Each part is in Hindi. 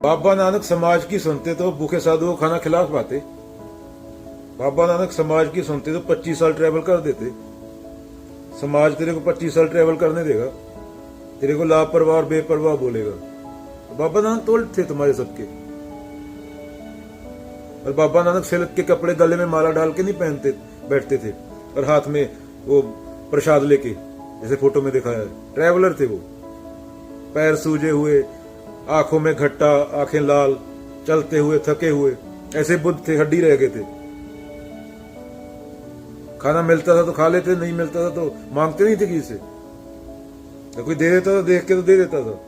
बाबा नानक समाज की सुनते तो भूखे साधुओं को खाना खिला पाते। बाबा नानक समाज की सुनते तो 25 साल ट्रैवल कर देते। समाज तेरे को 25 साल ट्रैवल करने देगा, तेरे को लापरवाह और बेपरवाह बोलेगा। तो बाबा नानक तोड़ थे तुम्हारे सबके। और बाबा नानक सिल्क के कपड़े गले में माला डाल के नहीं पहनते बैठते थे और हाथ में वो प्रसाद लेके, जैसे फोटो में दिखाया है। ट्रैवलर थे वो, पैर सूजे हुए, आंखों में घट्टा, आंखें लाल, चलते हुए थके हुए, ऐसे बुद्ध थे, हड्डी रह गए थे। खाना मिलता था तो खा लेते, नहीं मिलता था तो मांगते नहीं थे किसी से। तो कोई दे देता था, देख के तो दे देता था,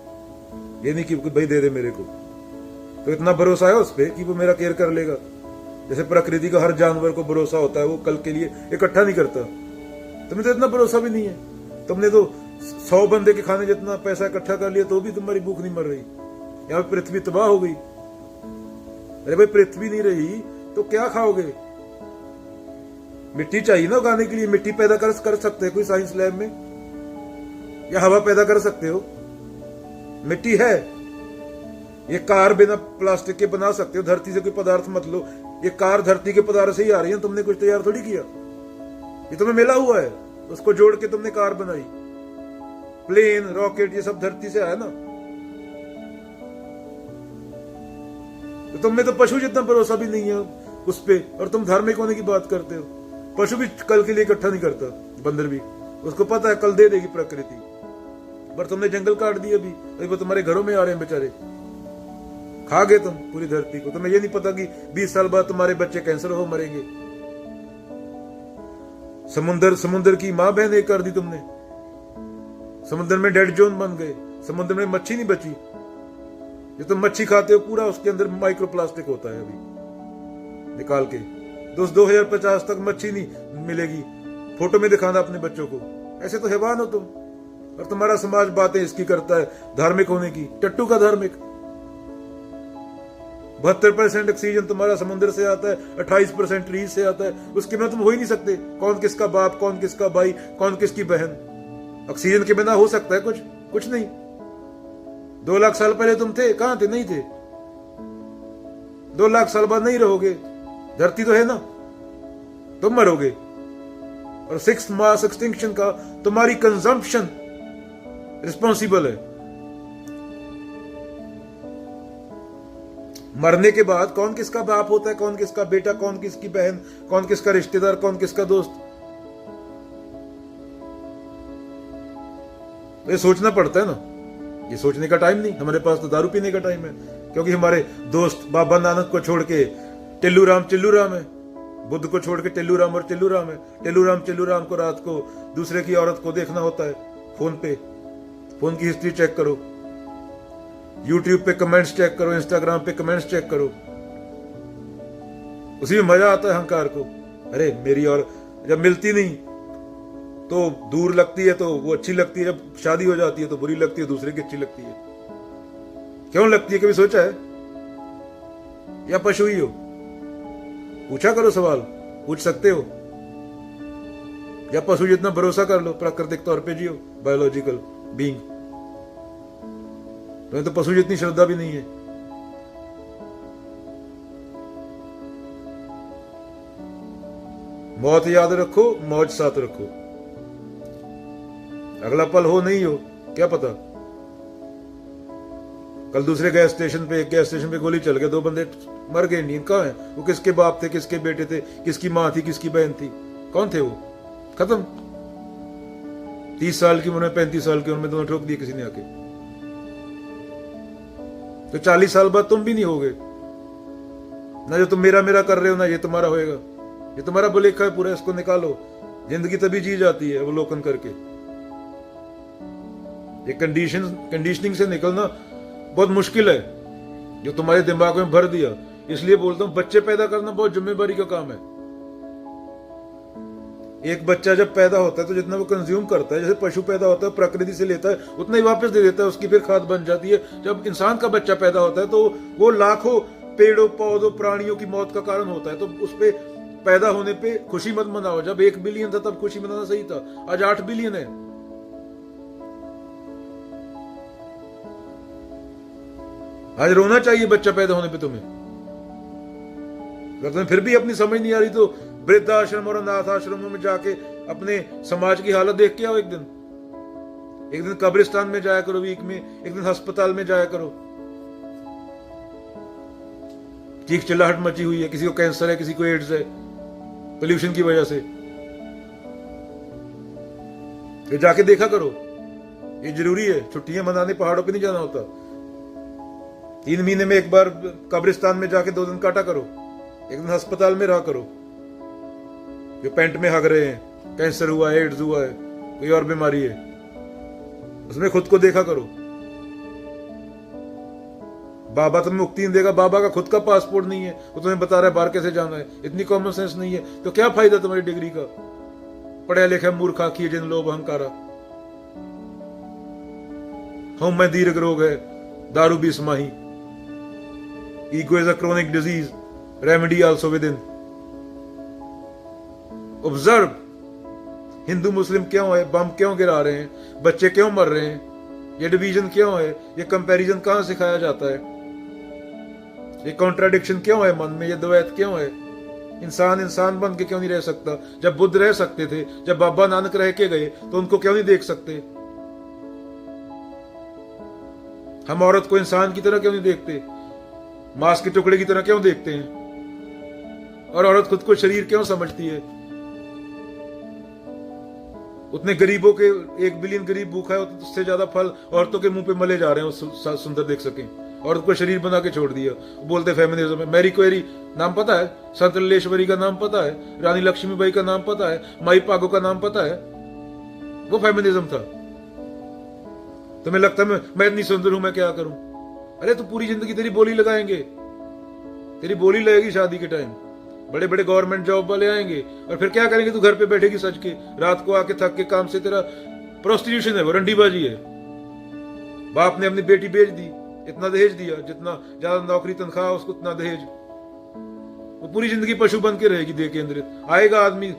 ये नहीं कि भाई दे दे मेरे को। तो इतना भरोसा है उस पर कि वो मेरा केयर कर लेगा। जैसे प्रकृति का हर जानवर को भरोसा होता है, वो कल के लिए इकट्ठा नहीं करता। तुम्हें तो इतना भरोसा भी नहीं है। तुमने तो 100 बंदे के खाने जितना पैसा इकट्ठा कर लिया तो भी तुम्हारी भूख नहीं मर रही। यहाँ पृथ्वी तबाह हो गई। अरे भाई पृथ्वी नहीं रही तो क्या खाओगे? मिट्टी चाहिए ना उगाने के लिए। मिट्टी पैदा कर सकते हैं कोई साइंस लैब में? या हवा पैदा कर सकते हो? मिट्टी है। ये कार बिना प्लास्टिक के बना सकते हो। धरती से कोई पदार्थ मत लो, ये कार धरती के पदार्थ से ही आ रही है। तुमने कुछ तैयार थोड़ी किया, ये तुम्हें मिला हुआ है, उसको जोड़ के तुमने कार बनाई। प्लेन, रॉकेट, ये सब धरती से आया ना। तो तुम में तो पशु जितना भरोसा भी नहीं है उस पे, और तुम धार्मिक होने की बात करते हो। पशु भी कल के लिए इकट्ठा नहीं करता, बंदर भी। उसको पता है कल दे देगी प्रकृति, पर तुमने जंगल काट दिए। अभी वो तुम्हारे घरों में आ रहे हैं बेचारे, खा गए तुम पूरी धरती को। तुम्हें ये नहीं पता कि 20 साल बाद तुम्हारे बच्चे कैंसर हो मरेंगे। समुद्र की मां बहन एक कर दी तुमने। समुद्र में डेड जोन बन गए। समुद्र में मच्छी नहीं बची। जो तुम मच्छी खाते हो पूरा उसके अंदर माइक्रो प्लास्टिक होता है अभी निकाल के। 2050 तक मच्छी नहीं मिलेगी। फोटो में दिखाना अपने बच्चों को। ऐसे तो हैवान हो तुम। और तुम्हारा समाज बातें इसकी करता है धार्मिक होने की। टट्टू का धार्मिक। 72% ऑक्सीजन तुम्हारा समुद्र से आता है, 28% ट्रीज से आता है। उसके बिना तुम हो ही नहीं सकते। कौन किसका बाप, कौन किसका भाई, कौन किसकी बहन। ऑक्सीजन के बिना हो सकता है कुछ नहीं। 2 लाख साल पहले तुम थे, कहां थे? नहीं थे। 2 लाख साल बाद नहीं रहोगे। धरती तो है ना, तुम मरोगे। और 6th मास एक्सटिंक्शन का तुम्हारी कंजम्पशन रिस्पॉन्सिबल है। मरने के बाद कौन किसका बाप होता है, कौन किसका बेटा, कौन किसकी बहन, कौन किसका रिश्तेदार, कौन किसका दोस्त, तो ये सोचना पड़ता है ना। ये सोचने का टाइम नहीं हमारे पास। तो दारू पीने का टाइम है, क्योंकि हमारे दोस्त बाबा नानक को छोड़ के टिल्लू राम है। बुद्ध को छोड़ के टिल्लू राम और टिल्लू राम है। टिल्लू राम को रात को दूसरे की औरत को देखना होता है फोन पे। फोन की हिस्ट्री चेक करो, यूट्यूब पे कमेंट्स चेक करो, इंस्टाग्राम पे कमेंट्स चेक करो। उसी में मजा आता है अहंकार को। अरे मेरी और जब मिलती नहीं तो दूर लगती है तो वो अच्छी लगती है, जब शादी हो जाती है तो बुरी लगती है, दूसरे की अच्छी लगती है। क्यों लगती है, कभी सोचा है? या पशु ही हो? पूछा करो सवाल, पूछ सकते हो। या पशु जितना भरोसा कर लो, प्राकृतिक तौर पे जियो, बायोलॉजिकल बीइंग। तुम्हें तो पशु जितनी श्रद्धा भी नहीं है। मौत याद रखो, मौज साथ रखो। अगला पल हो नहीं हो क्या पता। कल दूसरे गैस स्टेशन पे गोली चल गया, 2 बंदे मर गए। इंडियन कहाँ है वो? किसके बाप थे, किसके बेटे थे, किसकी मां थी, किसकी बहन थी, कौन थे वो? खत्म। 30 साल की उम्र में, 35 साल की उम्र में दोनों ठोक दिए किसी ने आके। तो 40 साल बाद तुम भी नहीं होगे ना। जो तुम मेरा कर रहे हो ना, ये तुम्हारा होएगा। ये तुम्हारा बुलेखा है पूरा, इसको निकालो। जिंदगी तभी जी जाती है अवलोकन करके। ये कंडीशनिंग से निकलना बहुत मुश्किल है, जो तुम्हारे दिमाग में भर दिया। इसलिए बोलता हूं बच्चे पैदा करना बहुत जिम्मेदारी का काम है। एक बच्चा जब पैदा होता है तो जितना वो कंज्यूम करता है, जैसे पशु पैदा होता है प्रकृति से लेता है उतना ही वापस दे देता है, उसकी फिर खाद बन जाती है। जब इंसान का बच्चा पैदा होता है तो वो लाखों पेड़ों, पौधों, प्राणियों की मौत का कारण होता है। तो उस पे पैदा होने पे खुशी मत मनाओ। जब 1 बिलियन था तब खुशी मनाना सही था, आज 8 बिलियन है। आज रोना चाहिए बच्चा पैदा होने पे तुम्हें। अगर तुम्हें फिर भी अपनी समझ नहीं आ रही तो वृद्धाश्रम और अनाथ आश्रमों में जाके अपने समाज की हालत देख के आओ। एक दिन कब्रिस्तान में जाया करो वीक में, एक दिन अस्पताल में जाया करो। चीख चिल्लाहट मची हुई है, किसी को कैंसर है, किसी को एड्स है पोल्यूशन की वजह से। ये जाके देखा करो, ये जरूरी है। छुट्टियां मनाने पहाड़ों पे नहीं जाना होता। 3 महीने में एक बार कब्रिस्तान में जाके 2 दिन काटा करो, एक दिन अस्पताल में रहा करो। जो पैंट में हग रहे हैं, कैंसर हुआ है, एड्स हुआ है, कोई और बीमारी है, उसमें खुद को देखा करो। बाबा तुम्हें मुक्ति नहीं देगा, बाबा का खुद का पासपोर्ट नहीं है, वो तुम्हें बता रहा है बाहर कैसे जाना है। इतनी कॉमन सेंस नहीं है तो क्या फायदा तुम्हारी डिग्री का। पढ़े लिखे मूर्खा किए जिन लोभ अहंकारा। हम में दीर्घ रोग है, दारू भी समाही। Ego is a chronic disease, remedy also with in. Observe, हिंदू मुस्लिम क्यों है, बम क्यों गिरा रहे हैं, बच्चे क्यों मर रहे हैं, ये डिवीजन क्यों है, ये कंपैरिजन कहां सिखाया जाता है, ये कॉन्ट्राडिक्शन क्यों है मन में, ये द्वैत क्यों है। इंसान इंसान बन के क्यों नहीं रह सकता। जब बुद्ध रह सकते थे, जब बाबा नानक रह के गए, तो उनको क्यों नहीं देख सकते। हम औरत को इंसान की तरह क्यों नहीं देखते, मांस के टुकड़े की तरह क्यों देखते हैं। और औरत खुद को शरीर क्यों समझती है। उतने गरीबों के 1 बिलियन गरीब भूखा है, उससे ज्यादा फल औरतों के मुंह पे मले जा रहे हैं, सुंदर देख सकें। औरत को शरीर बना के छोड़ दिया, बोलते फेमिनिज्म है। मैरी क्वेरी नाम पता है, संत ललेश्वरी का नाम पता है, रानी लक्ष्मीबाई का नाम पता है, माई पागो का नाम पता है। वो फेमिनिज्म था। तुम्हें लगता है मैं इतनी सुंदर हूं, मैं क्या करूं। अरे तू पूरी जिंदगी तेरी बोली लगाएंगे, तेरी बोली लगेगी शादी के टाइम। बड़े बड़े गवर्नमेंट जॉब वाले आएंगे और फिर क्या करेंगे, तू घर पे बैठेगी सज के, रात को आके थक के काम से। तेरा प्रोस्टिट्यूशन है, वो रंडीबाजी है। बाप ने अपनी बेटी बेच दी, इतना दहेज दिया, जितना ज्यादा नौकरी तनख्वाह उसको उतना दहेज। वो पूरी जिंदगी पशु बन के रहेगी, देह केंद्रित। आएगा आदमी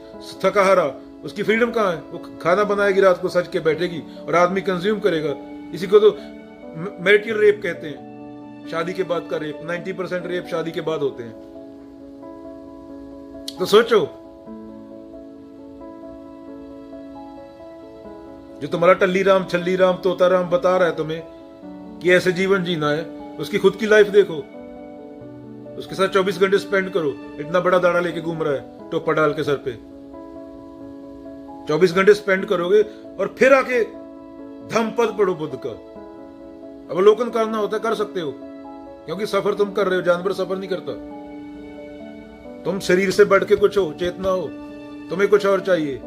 थका हारा, उसकी फ्रीडम कहाँ है। वो खाना बनाएगी, रात को सज के बैठेगी और आदमी कंज्यूम करेगा। इसी को तो मैरिटल रेप कहते हैं, शादी के बाद का रेप। 90% रेप शादी के बाद होते हैं। तो सोचो, जो तुम्हारा टल्ली राम, छल्ली राम, तोता राम बता रहा है तुम्हें कि ऐसे जीवन जीना है, उसकी खुद की लाइफ देखो, उसके साथ 24 घंटे स्पेंड करो। इतना बड़ा दाढ़ा लेके घूम रहा है, टोपा डाल के सर पे। 24 घंटे स्पेंड करोगे और फिर आके धम्मपद पढ़ो बुद्ध का। अवलोकन करना होता है, कर सकते हो, क्योंकि सफर तुम कर रहे हो, जानवर सफर नहीं करता। तुम शरीर से बढ़ के कुछ हो, चेतना हो, तुम्हें कुछ और चाहिए।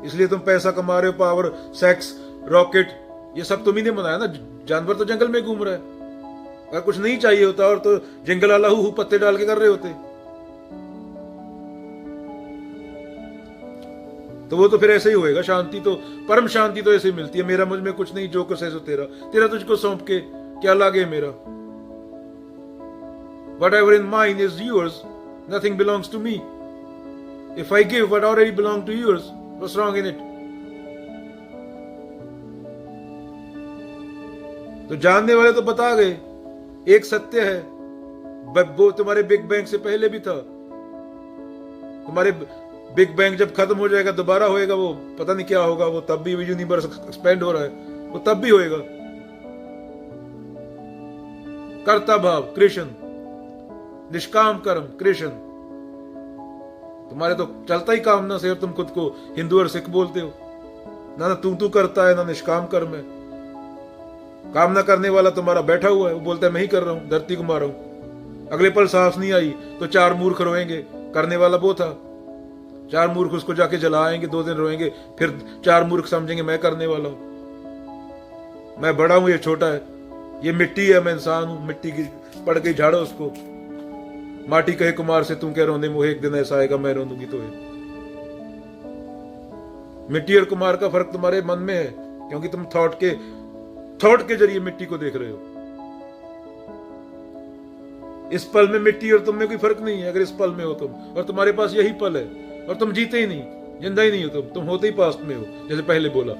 इसलिए तुम पैसा कमा रहे हो, पावर, सेक्स, रॉकेट, ये सब तुम ही ने बनाया ना। जानवर तो जंगल में घूम रहा है। अगर कुछ नहीं चाहिए होता और तो जंगल वाला हु पत्ते डाल के कर रहे होते, तो वो तो फिर ऐसे ही होएगा। शांति तो, परम शांति तो ऐसे ही मिलती है। मेरा मुझ में कुछ नहीं, जो कुछ है सो तेरा, तेरा तुझको सौंप के क्या लागे मेरा। Whatever in mine is yours, nothing belongs to me. If I give what already belonged to yours, what's wrong in it? तो जानने वाले तो बता गए, एक सत्य है, वो तुम्हारे बिग बैंग से पहले भी था। तुम्हारे बिग बैंग जब खत्म हो जाएगा, दोबारा होएगा, वो पता नहीं क्या होगा, वो तब भी यूनिवर्स एक्सपेंड हो रहा है, वो तब भी होएगा। कर्ता भाव कृष्ण, निष्काम कर्म कृष्ण। तुम्हारे तो चलता ही कामना से, और तुम खुद को हिंदू और सिख बोलते हो। ना तू करता है, ना निष्काम कर्म है। कामना करने वाला तुम्हारा बैठा हुआ है, वो बोलता है मैं ही कर रहा हूं, धरती को मार रहा हूं। अगले पल सांस नहीं आई तो 4 मूर्ख रोएंगे, करने वाला वो था। 4 मूर्ख उसको जाके जलाएंगे, 2 दिन रोएंगे, फिर 4 मूर्ख समझेंगे मैं करने वाला हूं, मैं बड़ा हूं, ये छोटा है, ये मिट्टी है, मैं इंसान हूं। मिट्टी की पड़ गई, झाड़ो उसको। माटी कहे कुमार से, तू क्या रोने मुझे, एक दिन ऐसा आएगा मैं रो दूंगी तो। मिट्टी और कुमार का फर्क तुम्हारे मन में है, क्योंकि तुम थॉट के जरिए मिट्टी को देख रहे हो। इस पल में मिट्टी और तुम में कोई फर्क नहीं है। अगर इस पल में हो तुम, और तुम्हारे पास यही पल है, और तुम जीते ही नहीं, जिंदा ही नहीं हो तुम होते ही पास्ट में हो, जैसे पहले बोला।